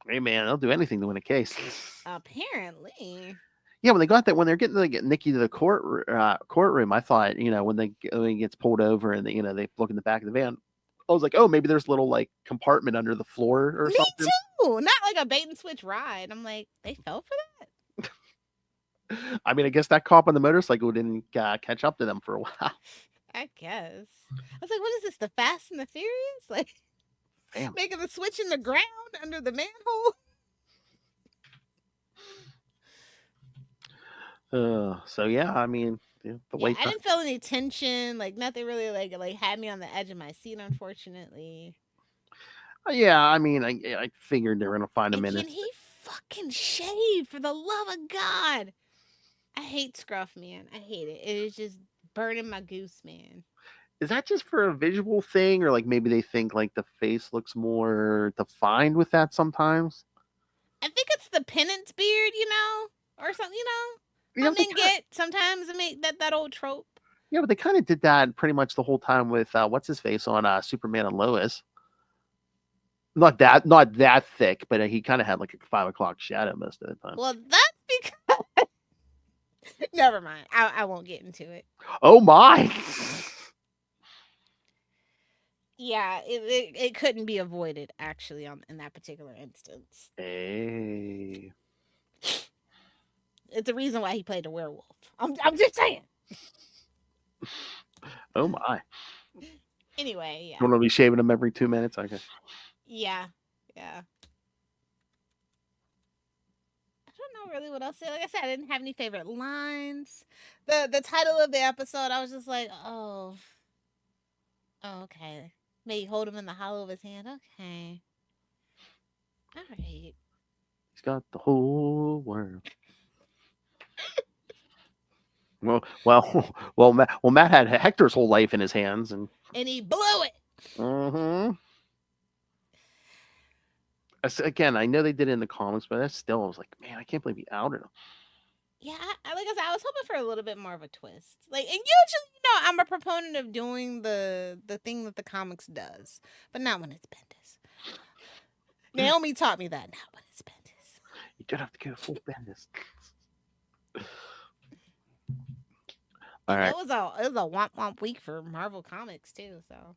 Hey, man, they'll do anything to win a case. Apparently. Yeah, when they're getting to get Nikki to the courtroom, I thought, when he gets pulled over and they look in the back of the van, I was like, oh, maybe there's a little like compartment under the floor or something. Me too. Not like a bait and switch ride. I'm like, they fell for that. I mean, I guess that cop on the motorcycle didn't catch up to them for a while. I guess. I was like, what is this? The Fast and the Furious? Like, damn. Making the switch in the ground under the manhole. So yeah, I mean, I didn't feel any tension, like nothing really like had me on the edge of my seat, unfortunately. Yeah, I mean, I figured they were gonna find him in it. Can he fucking shave, for the love of God? I hate scruff, man. I hate it. It is just burning my goose, man. Is that just for a visual thing, or like maybe they think like the face looks more defined with that sometimes? I think it's the penance beard, or something, men get sometimes make that old trope. Yeah, but they kind of did that pretty much the whole time with what's his face on Superman and Lois. Not that thick, but he kind of had like a 5 o'clock shadow most of the time. Well, that's because never mind. I won't get into it. Oh my. Yeah, it couldn't be avoided actually in that particular instance. Hey. It's a reason why he played a werewolf. I'm just saying. Oh my. Anyway, yeah. You want to be shaving him every 2 minutes? Okay. Yeah. I don't know really what else to say. Like I said, I didn't have any favorite lines. The title of the episode, I was just like, oh, okay. Maybe hold him in the hollow of his hand. Okay. All right. He's got the whole world. Well, Matt had Hector's whole life in his hands, and he blew it. Mm-hmm. Again, I know they did it in the comics, but that's still, I was like, man, I can't believe he outed him. Yeah, like I said, I was hoping for a little bit more of a twist. Like, and usually, I'm a proponent of doing the thing that the comics does, but not when it's Bendis. Naomi taught me that, not when it's Bendis. You don't have to go full Bendis. All right. It was a womp womp week for Marvel Comics too. So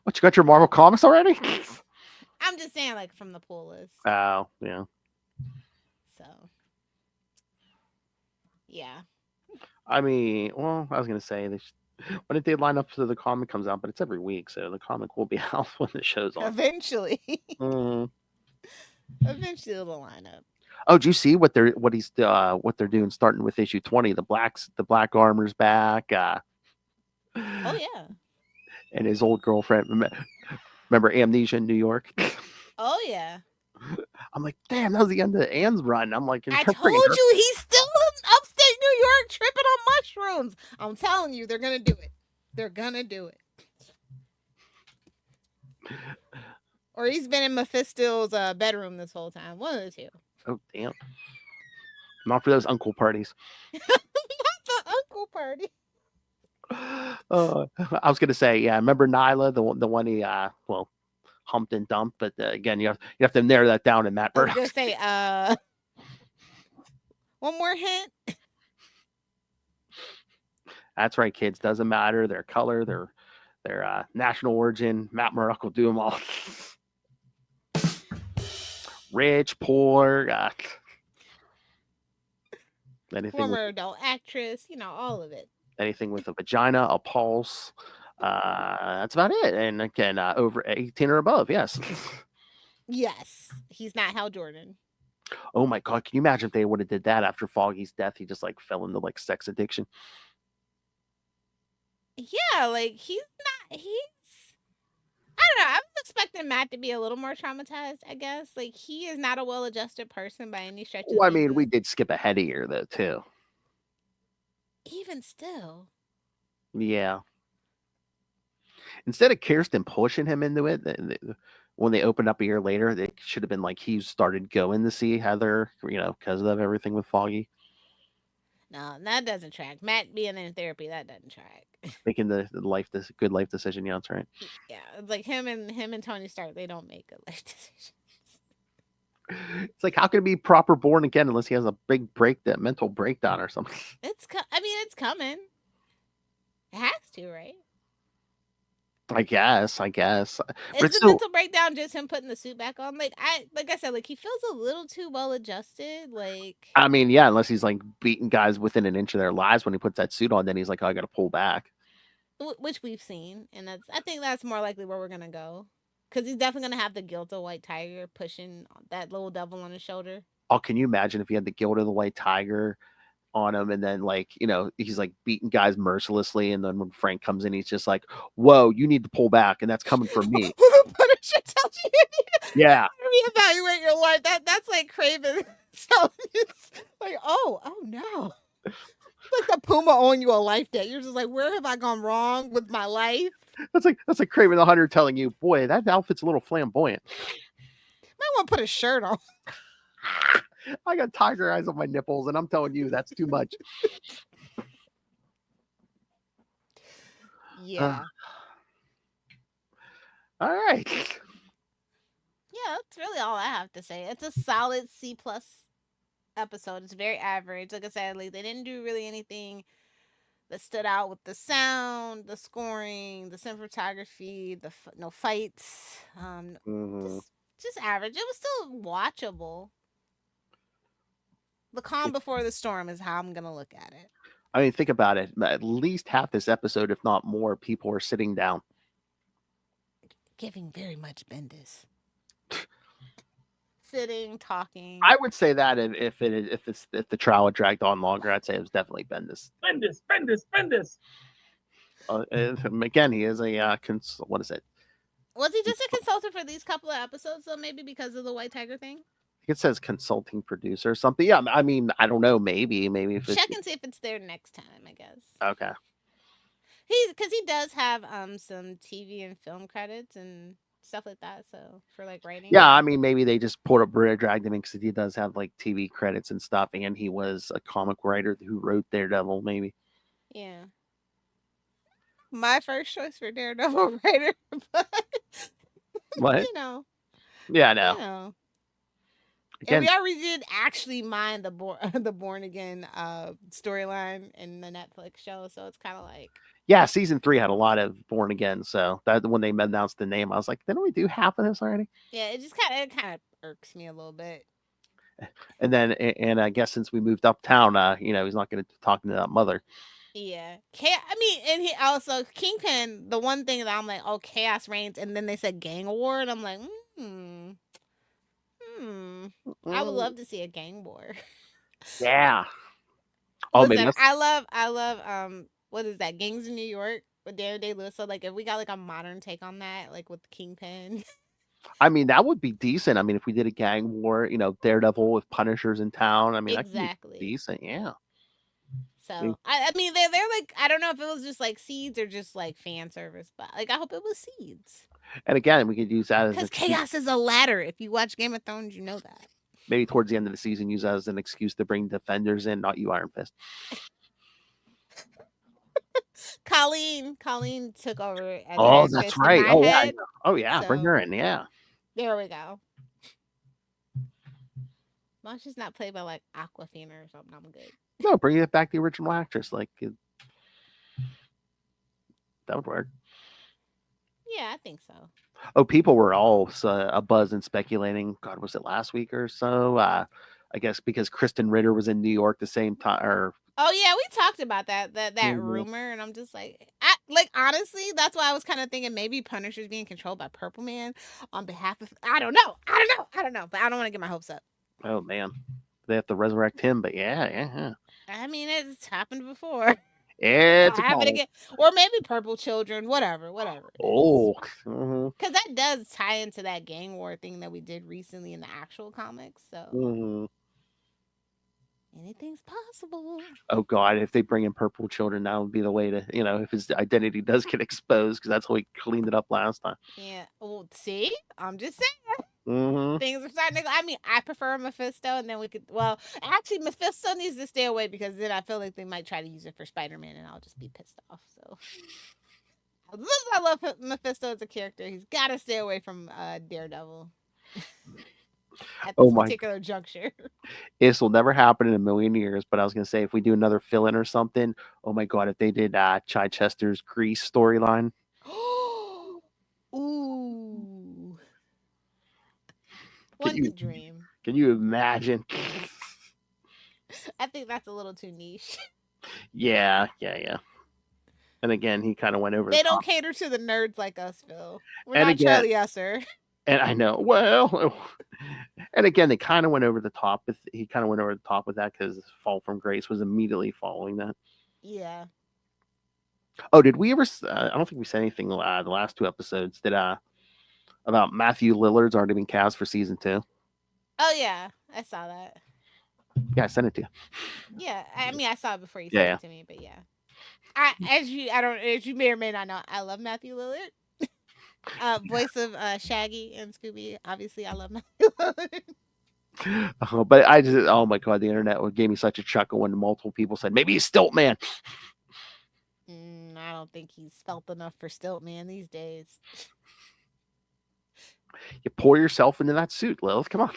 What, you got your Marvel comics already? I'm just saying, like, from the pull list. Oh, yeah. So, yeah. I mean, well, I was gonna say when did they line up so the comic comes out? But it's every week, so the comic will be out when the show's on. Eventually. Mm. Eventually it'll line up. Oh, do you see what they're doing starting with issue 20? The black armor's back. Oh yeah. And his old girlfriend. Remember Amnesia in New York? Oh yeah. I'm like, damn, that was the end of Anne's run. I'm like, I told you he's still in upstate New York tripping on mushrooms. I'm telling you, they're gonna do it. They're gonna do it. Or he's been in Mephisto's bedroom this whole time. One of the two. Oh damn! Not for those uncle parties. Not the uncle party. I was gonna say, yeah. Remember Nyla, the one he humped and dumped, but again, you have to narrow that down in Matt I was Murdock. gonna say, one more hint. That's right, kids. Doesn't matter their color, their national origin. Matt Murdock will do them all. Rich, poor, anything Former adult actress, all of it. Anything with a vagina, a pulse. That's about it. And again, over 18 or above, yes. Yes. He's not Hal Jordan. Oh my God. Can you imagine if they would have did that after Foggy's death? He just like fell into like sex addiction. Yeah, like he's I don't know. I was expecting Matt to be a little more traumatized, I guess. Like he is not a well-adjusted person by any stretch of Well, I mean, we did skip ahead a year though, too. Even still. Yeah. Instead of Kirsten pushing him into it, when they opened up a year later, it should have been like he started going to see Heather, because of everything with Foggy. No, that doesn't track. Matt being in therapy, that doesn't track. Making the good life decision. Yeah, that's right. Yeah, it's like him and Tony Stark. They don't make good life decisions. It's like, how can it be proper born again unless he has a big mental breakdown or something? It's coming. It has to, right? I guess. Is the mental breakdown just him putting the suit back on? Like I said, like he feels a little too well adjusted. Like I mean, yeah, unless he's like beating guys within an inch of their lives when he puts that suit on, then he's like, oh, I got to pull back. Which we've seen, and I think that's more likely where we're gonna go, because he's definitely gonna have the guilt of White Tiger pushing that little devil on his shoulder. Oh, can you imagine if he had the guilt of the White Tiger on him, and then like he's like beating guys mercilessly, and then when Frank comes in, he's just like, whoa, you need to pull back, and that's coming from me. The Punisher tells you need to reevaluate your life. That's like Craven. So it's like, oh no. It's like the Puma owing you a life debt. You're just like, where have I gone wrong with my life? That's like Craven the Hunter telling you, boy, that outfit's a little flamboyant. Might want to put a shirt on. I got tiger eyes on my nipples, and I'm telling you, that's too much. Yeah. All right. Yeah, that's really all I have to say. It's a solid C+ episode. It's very average. Like I said, like they didn't do really anything that stood out with the sound, the scoring, the cinematography, no fights. Just average. It was still watchable. The calm before the storm is how I'm gonna look at it. I mean, think about it. At least half this episode, if not more, people are sitting down, giving very much Bendis. Sitting, talking. I would say that if the trial had dragged on longer, I'd say it was definitely Bendis. Bendis. Again, he is a what is it? Was he just a consultant for these couple of episodes, though? Maybe because of the White Tiger thing. It says consulting producer or something. Yeah, I mean, I don't know. Maybe if check and see if it's there next time. I guess. Okay. Because he does have some TV and film credits and stuff like that. So for like writing. Yeah, I mean, maybe they just dragged him in because he does have like TV credits and stuff, and he was a comic writer who wrote Daredevil. Maybe. Yeah. My first choice for Daredevil writer, but what? Yeah, I know. Again, and we already did actually mind the Born Again storyline in the Netflix show, so it's kind of like. Yeah, season 3 had a lot of Born Again, so that when they announced the name, I was like, didn't we do half of this already? Yeah, it just kind of irks me a little bit. And then, and I guess since we moved uptown, he's not going to talk to that mother. Yeah. I mean, and he also Kingpin. The one thing that I'm like, oh, chaos reigns, and then they said gang war, and I'm like, I would love to see a gang war. Yeah. Oh, Listen, maybe I love what is that? Gangs in New York with Daredevil. Lewis. So like, if we got like a modern take on that, like with Kingpin. I mean, that would be decent. I mean, if we did a gang war, Daredevil with Punishers in town, I mean, that could be Exactly. decent. Yeah. So I mean, they're like, I don't know if it was just like seeds or just like fan service, but like I hope it was seeds. And again, we could use that as because chaos is a ladder. If you watch Game of Thrones, you know that. Maybe towards the end of the season, use that as an excuse to bring Defenders in, not you, Iron Fist. Colleen took over as Oh, Iron that's Fist right. in my Oh, head. yeah. Oh, yeah. Bring her in. Yeah. There we go. As long as she's not played by like Aquafina or something, I'm good. No, bring it back the original actress. Like, that would work. Yeah, I think so. Oh, people were all a buzz and speculating. God, was it last week or so? I guess because Kristen Ritter was in New York the same time. Oh yeah, we talked about that rumor, and I'm just like, honestly, that's why I was kind of thinking maybe Punisher's being controlled by Purple Man on behalf of. I don't know, but I don't want to get my hopes up. Oh man, they have to resurrect him, but yeah. I mean, it's happened before. It's happen again, or maybe Purple Children, whatever. Oh, because that does tie into that gang war thing that we did recently in the actual comics. So anything's possible. Oh God, if they bring in Purple Children, that would be the way to, if his identity does get exposed, because that's how he cleaned it up last time. Yeah. Well, see, I'm just saying. Things are starting to go. I mean, I prefer Mephisto, and then we could. Well, actually, Mephisto needs to stay away because then I feel like they might try to use it for Spider-Man, and I'll just be pissed off. So, I love Mephisto as a character. He's got to stay away from Daredevil at this particular juncture. This will never happen in a million years. But I was gonna say, if we do another fill-in or something, oh my God, if they did Chichester's Grease storyline. Ooh. One dream. Can you imagine? I think that's a little too niche. Yeah. And again, he kind of went over. They don't cater to the nerds like us, Phil. We're and not again, Charlie Usser. And I know. Well, and again, they kind of went over the top with. He kind of went over the top with that because Fall from Grace was immediately following that. Yeah. Oh, did we ever? I don't think we said anything the last 2 episodes. Did about Matthew Lillard's already been cast for season 2? Oh yeah, I saw that. Yeah, I sent it to you. Yeah, I mean, I saw it before you sent it to me, but yeah. As you may or may not know, I love Matthew Lillard. Voice of Shaggy and Scooby. Obviously, I love Matthew Lillard. But I just, oh my God, the internet gave me such a chuckle when multiple people said maybe he's Stiltman. I don't think he's felt enough for Stiltman these days. You pour yourself into that suit, Lilith. Come on.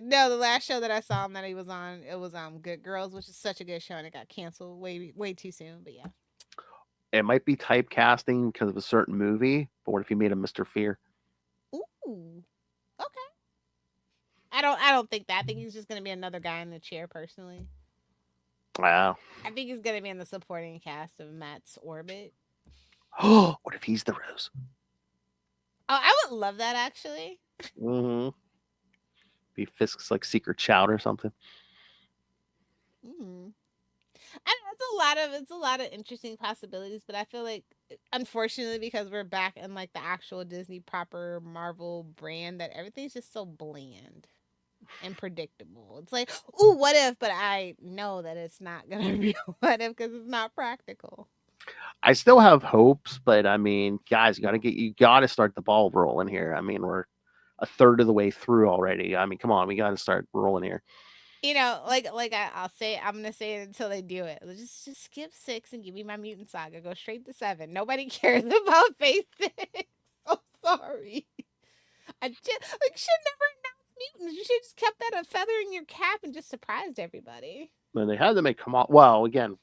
No, the last show that I saw him that he was on, it was Good Girls, which is such a good show, and it got canceled way too soon. But yeah, it might be typecasting because of a certain movie. But what if you made him Mr. Fear? Ooh, okay. I don't think that. I think he's just gonna be another guy in the chair. Personally, wow. I think he's gonna be in the supporting cast of Matt's Orbit. Oh, what if he's the Rose? Oh, I would love that actually. Be Fisk's like secret child or something. And it's a lot of interesting possibilities, but I feel like, unfortunately, because we're back in like the actual Disney proper Marvel brand, that everything's just so bland and predictable. It's like, ooh, what if? But I know that it's not gonna be a what if because it's not practical. I still have hopes, but I mean, guys, you gotta start the ball rolling here. I mean, we're a third of the way through already. I mean, come on, we gotta start rolling here. I'll say, I'm gonna say it until they do it. Just skip 6 and give me my Mutant Saga. Go straight to 7. Nobody cares about Phase 6. I'm sorry. I just should never announce mutants. You should just kept that a feather in your cap and just surprised everybody. And they had to make come on. Well, again,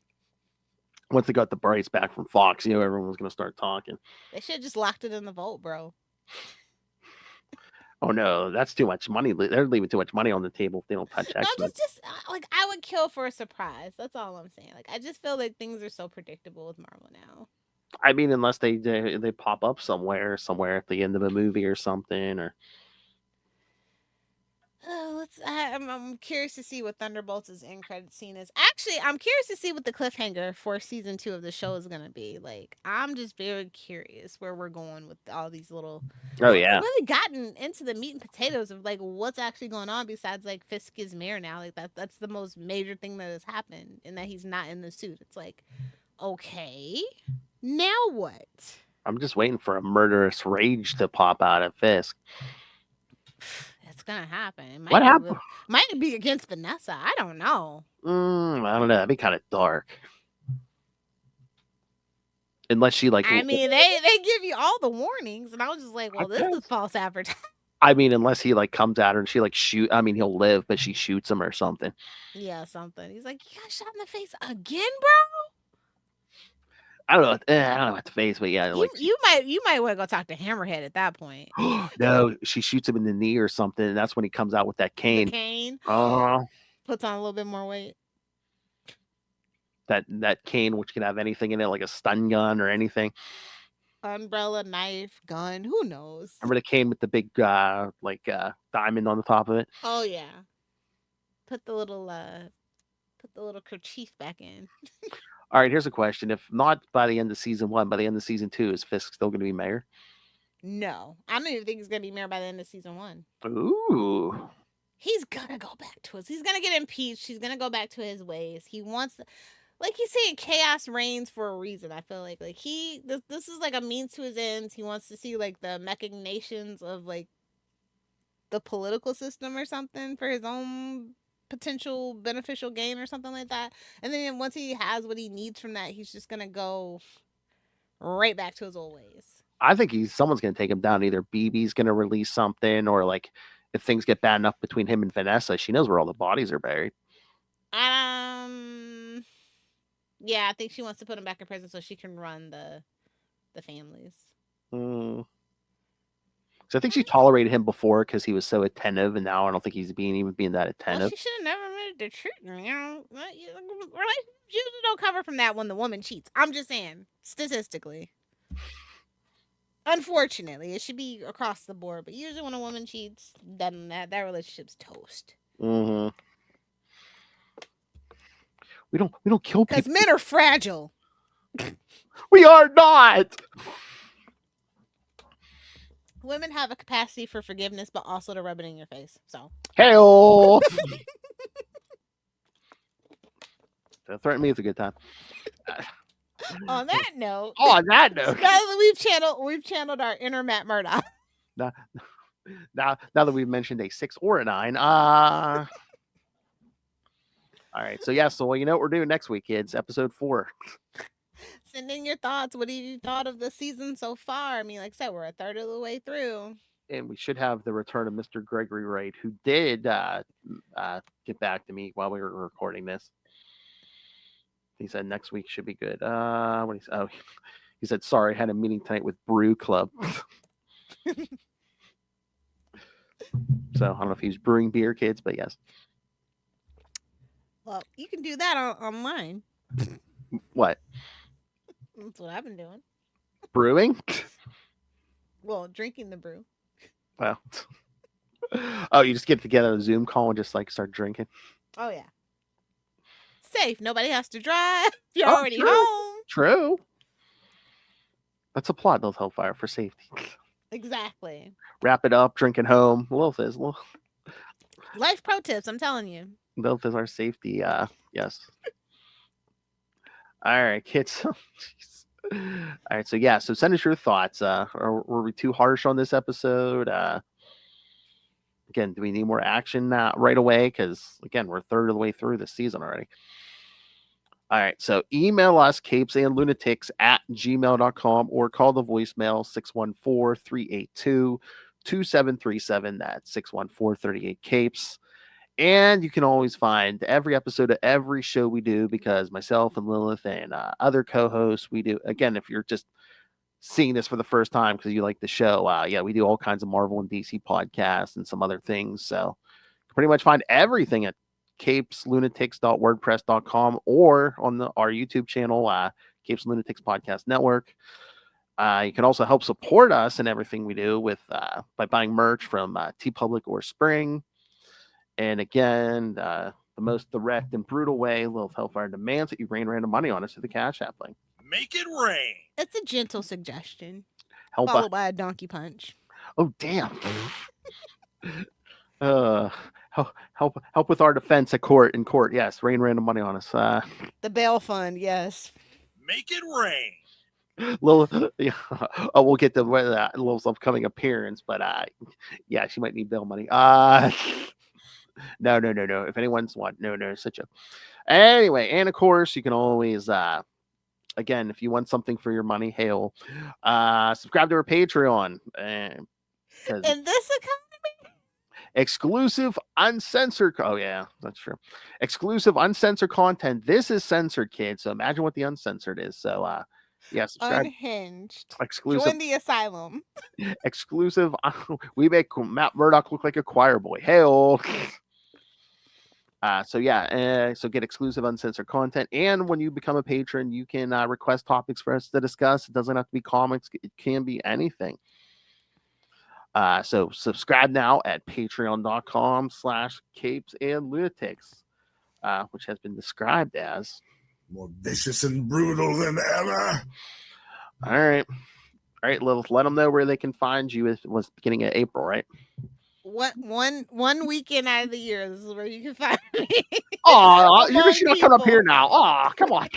once they got the rights back from Fox, everyone was going to start talking. They should have just locked it in the vault, bro. Oh no, that's too much money. They're leaving too much money on the table if they don't touch No, X-Men. just like I would kill for a surprise. That's all I'm saying. Like I just feel like things are so predictable with Marvel now. I mean, unless they pop up somewhere at the end of a movie or something, or I'm curious to see what Thunderbolts' end credit scene is. Actually, I'm curious to see what the cliffhanger for season 2 of the show is gonna be. Like, I'm just very curious where we're going with all these little. Oh We yeah, haven't really gotten into the meat and potatoes of like what's actually going on besides like Fisk is mayor now. Like that's the most major thing that has happened, and that he's not in the suit. It's like, okay, now what? I'm just waiting for a murderous rage to pop out of Fisk. It's gonna happen. It What happened? Might be against Vanessa. I don't know. I don't know. That'd be kind of dark. Unless she like. I mean, they give you all the warnings, and I was just like, well, this is false advertising. I mean, unless he like comes at her and she like shoot. I mean, he'll live, but she shoots him or something. Yeah, something. He's like, you got shot in the face again, bro. I don't know. I don't know about the face, but yeah, like you might want to go talk to Hammerhead at that point. no, she shoots him in the knee or something, and that's when he comes out with that cane. The cane. Puts on a little bit more weight. That cane, which can have anything in it, like a stun gun or anything. Umbrella, knife, gun. Who knows? Remember the cane with the big diamond on the top of it? Oh yeah. Put the little kerchief back in. All right, here's a question. If not by the end of season 1, by the end of season 2, is Fisk still going to be mayor? No. I don't even think he's going to be mayor by the end of season 1. Ooh. He's going to go back to us. He's going to get impeached. He's going to go back to his ways. He wants, like he's saying, chaos reigns for a reason. I feel like this is like a means to his ends. He wants to see like the machinations of like the political system or something for his own potential beneficial gain or something like that. And then once he has what he needs from that, he's just gonna go right back to his old ways. I think someone's gonna take him down. Either BB's gonna release something, or like if things get bad enough between him and Vanessa, she knows where all the bodies are buried. Yeah, I think she wants to put him back in prison so she can run the families. So I think she tolerated him before because he was so attentive, and now I don't think he's being that attentive. Well, she should have never admitted the truth. Relationships usually don't cover from that when the woman cheats. I'm just saying, statistically. Unfortunately, it should be across the board, but usually when a woman cheats, then that relationship's toast. Mm-hmm. We don't kill people because men are fragile. We are not. Women have a capacity for forgiveness, but also to rub it in your face. So, hell, threaten me is a good time. On that note, now that we've channeled our inner Matt Murdock. Now that we've mentioned a 6 or a 9, all right. So yeah, so you know what we're doing next week, kids? Episode 4. Send in your thoughts. What have you thought of the season so far? I mean, like I said, we're a third of the way through. And we should have the return of Mr. Gregory Wright, who did get back to me while we were recording this. He said next week should be good. He said, sorry, I had a meeting tonight with Brew Club. So I don't know if he was brewing beer, kids, but yes. Well, you can do that online. What? That's what I've been doing. Brewing? Well, drinking the brew. Well. Oh, you just get together on a Zoom call and just like start drinking? Oh, yeah. Safe. Nobody has to drive. You're already home. True. That's a plot, those Hellfire, for safety. Exactly. Wrap it up, drinking home. Life pro tips, I'm telling you. Lilith is our safety. Yes. All right, kids. All right, so yeah, so send us your thoughts. Were we too harsh on this episode? Again, do we need more action right away? Because again, we're a third of the way through this season already. All right, so email us CapesandLunatics@gmail.com or call the voicemail 614-382-2737. That's 614-38-CAPES. And you can always find every episode of every show we do, because myself and Lilith and other co-hosts, we do, again, if you're just seeing this for the first time because you like the show, yeah, we do all kinds of Marvel and DC podcasts and some other things. So you can pretty much find everything at CapesLunatics.wordpress.com or on our YouTube channel, Capes and Lunatics Podcast Network. You can also help support us in everything we do with by buying merch from TeePublic or Spring. And again, the most direct and brutal way Lilith Hellfire demands that you rain random money on us through the Cash App link. Make it rain. It's a gentle suggestion, Help followed by a donkey punch. Oh, damn. Help with our defense at court. In court, yes, rain random money on us. The bail fund, yes. Make it rain. Yeah, we'll get to Lil's upcoming appearance, but yeah, she might need bail money. No. If anyone's such a. Anyway, and of course, you can always again, if you want something for your money, hail, subscribe to our Patreon. In this economy, exclusive uncensored. Oh yeah, that's true. Exclusive uncensored content. This is censored, kids. So imagine what the uncensored is. So yeah, subscribe. Unhinged. Exclusive. Join the asylum. Exclusive. We make Matt Murdock look like a choir boy. Hail. So yeah, so get exclusive uncensored content, and when you become a patron, you can request topics for us to discuss. It doesn't have to be comics; it can be anything. So subscribe now at patreon.com/CapesandLunatics, which has been described as more vicious and brutal than ever. All right, Lilith, let them know where they can find you. It was beginning of April, right? What one weekend out of the year, this is where you can find me. Oh, you're just not coming up here now. Oh, come on.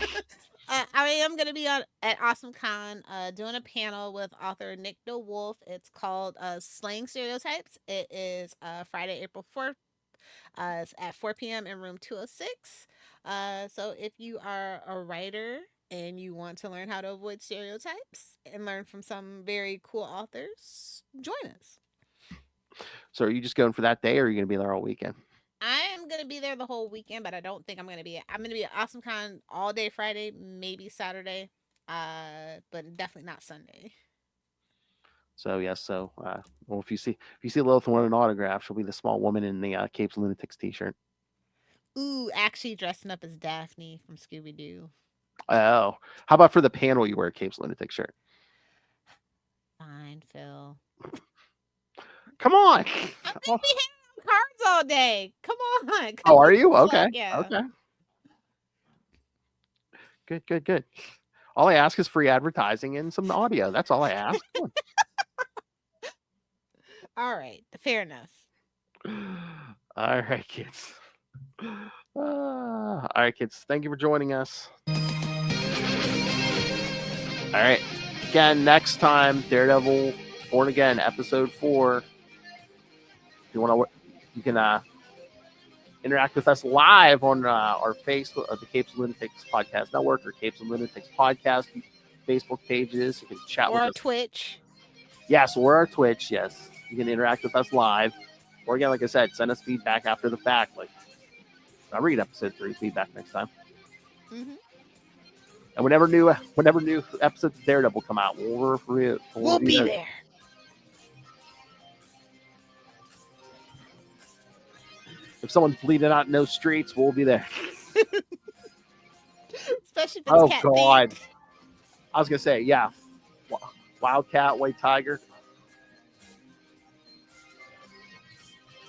I am going to be at AwesomeCon doing a panel with author Nick DeWolf. It's called Slaying Stereotypes. It is Friday, April 4th at 4 p.m. in room 206. So if you are a writer and you want to learn how to avoid stereotypes and learn from some very cool authors, join us. So are you just going for that day, or are you going to be there all weekend? I am going to be there the whole weekend, but I don't think I'm going to be at AwesomeCon all day Friday, maybe Saturday, but definitely not Sunday. So yes, well, if you see Lilith want an autograph, she'll be the small woman in the Capes and Lunatics t-shirt. Ooh, actually dressing up as Daphne from Scooby-Doo. Oh, how about for the panel you wear a Capes and Lunatics shirt? Fine, Phil. Come on. I'm going to be handing cards all day. Come on. Oh, are you? Okay. Yeah. Okay. Good. All I ask is free advertising and some audio. That's all I ask. All right. Fair enough. All right, kids. All right, kids. Thank you for joining us. All right. Again, next time, Daredevil Born Again, episode 4. If you want to, you can interact with us live on our Facebook, the Capes and Lunatics Podcast Network, or Capes and Lunatics Podcast Facebook pages. You can chat with us. Or Twitch. Yes, or our Twitch. Yes, you can interact with us live. Or again, like I said, send us feedback after the fact. Like, I'll read episode 3 feedback next time. Mm-hmm. And whenever new episodes of Daredevil come out, we'll be there. If someone's bleeding out in those streets, we'll be there. Especially if it's cat God. themed. I was going to say, yeah. Wildcat, White Tiger.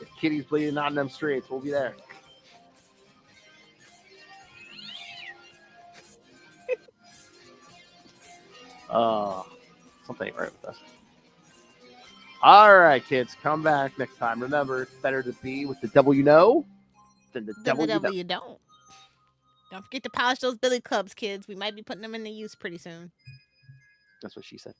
If Kitty's bleeding out in them streets, we'll be there. Something ain't right with us. All right, kids, come back next time. Remember, it's better to be with the devil you know than the devil you don't. Don't forget to polish those billy clubs, kids. We might be putting them into use pretty soon. That's what she said.